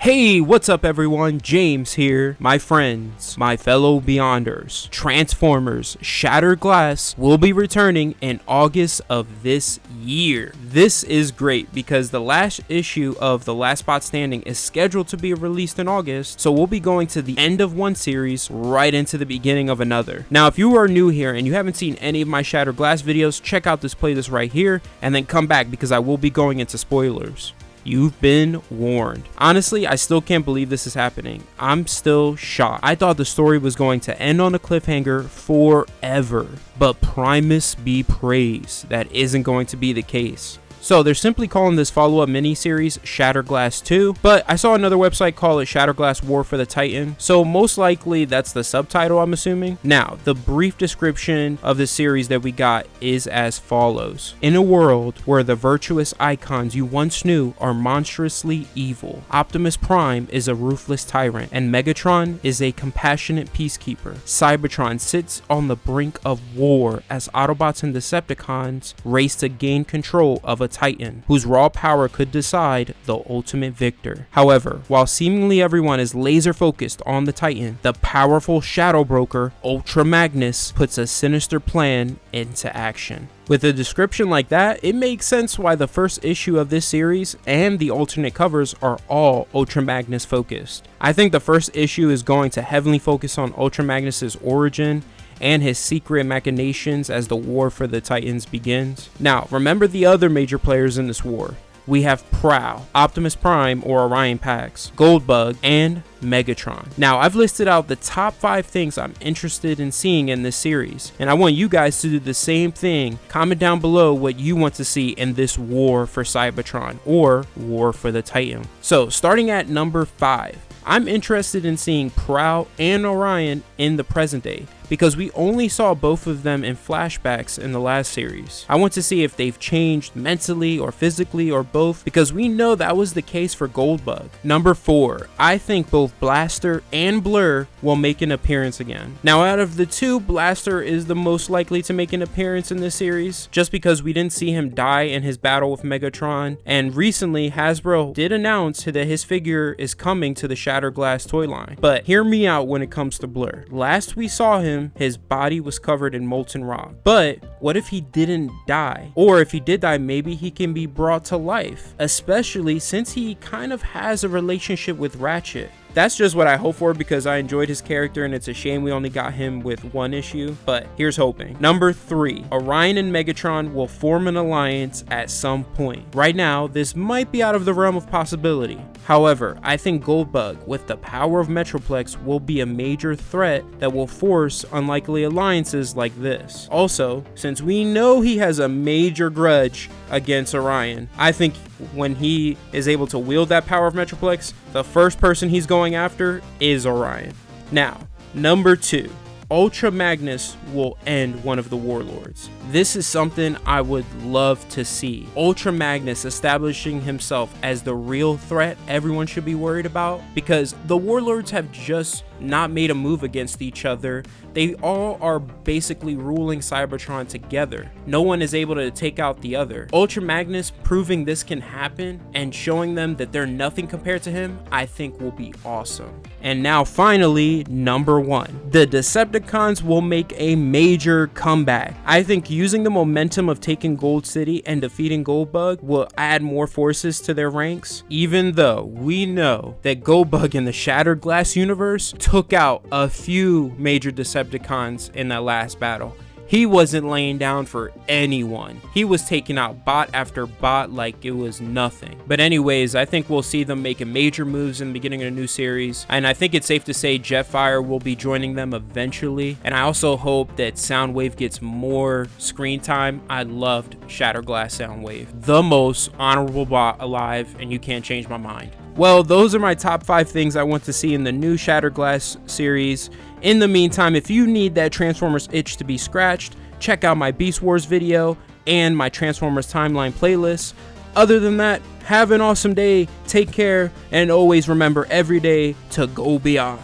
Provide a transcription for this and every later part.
Hey, what's up everyone? James here. My friends, my fellow Beyonders, Transformers Shattered Glass will be returning in August of this year. This is great because the last issue of The Last Spot Standing is scheduled to be released in August, so we'll be going to the end of one series right into the beginning of another. Now, if you are new here and you haven't seen any of my Shattered Glass videos, check out this playlist right here and then come back because I will be going into spoilers. You've been warned. Honestly, I still can't believe this is happening. I'm still shocked. I thought the story was going to end on a cliffhanger forever, but Primus be praised, that isn't going to be the case. So they're simply calling this follow-up mini-series Shattered Glass 2, but I saw another website call it Shattered Glass War for the Titan, so most likely that's the subtitle, I'm assuming. Now, the brief description of the series that we got is as follows. In a world where the virtuous icons you once knew are monstrously evil, Optimus Prime is a ruthless tyrant, and Megatron is a compassionate peacekeeper. Cybertron sits on the brink of war as Autobots and Decepticons race to gain control of a Titan, whose raw power could decide the ultimate victor. However, while seemingly everyone is laser focused on the Titan, the powerful shadow broker Ultra Magnus puts a sinister plan into action. With a description like that, it makes sense why the first issue of this series and the alternate covers are all Ultra Magnus focused. I think the first issue is going to heavily focus on Ultra Magnus's origin and his secret machinations as the war for the Titans begins. Now, remember the other major players in this war. We have Prowl, Optimus Prime or Orion Pax, Goldbug, and Megatron. Now, I've listed out the top 5 things I'm interested in seeing in this series, and I want you guys to do the same thing. Comment down below what you want to see in this war for Cybertron or war for the Titan. So, starting at number 5. I'm interested in seeing Prowl and Orion in the present day, because we only saw both of them in flashbacks in the last series. I want to see if they've changed mentally or physically or both, because we know that was the case for Goldbug. Number 4, I think both Blaster and Blurr will make an appearance again. Now, out of the two, Blaster is the most likely to make an appearance in this series, just because we didn't see him die in his battle with Megatron, and recently Hasbro did announce that his figure is coming to the Shattered Glass toy line. But hear me out when it comes to Blurr. Last we saw him, his body was covered in molten rock. But what if he didn't die? Or if he did die, maybe he can be brought to life, especially since he kind of has a relationship with Ratchet. That's just what I hope for because I enjoyed his character and it's a shame we only got him with one issue, but here's hoping. Number 3, Orion and Megatron will form an alliance at some point. Right now, this might be out of the realm of possibility. However, I think Goldbug, with the power of Metroplex, will be a major threat that will force unlikely alliances like this. Also, since we know he has a major grudge against Orion, I think when he is able to wield that power of Metroplex, the first person he's going after is Orion. Now, number 2. Ultra Magnus will end one of the Warlords. This is something I would love to see. Ultra Magnus establishing himself as the real threat everyone should be worried about, because the Warlords have just not made a move against each other. They all are basically ruling Cybertron together. No one is able to take out the other. Ultra Magnus proving this can happen and showing them that they're nothing compared to him, I think will be awesome. And now finally, number 1. The Decepticons will make a major comeback. I think using the momentum of taking Gold City and defeating Goldbug will add more forces to their ranks, even though we know that Goldbug in the Shattered Glass universe took out a few major Decepticons in that last battle. He wasn't laying down for anyone. He was taking out bot after bot like it was nothing. But anyways, I think we'll see them making major moves in the beginning of a new series. And I think it's safe to say Jetfire will be joining them eventually. And I also hope that Soundwave gets more screen time. I loved Shattered Glass Soundwave. The most honorable bot alive, and you can't change my mind. Well, those are my top 5 things I want to see in the new Shattered Glass series. In the meantime, if you need that Transformers itch to be scratched, check out my Beast Wars video and my Transformers timeline playlist. Other than that, have an awesome day, take care, and always remember every day to go beyond.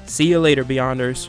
See you later, Beyonders.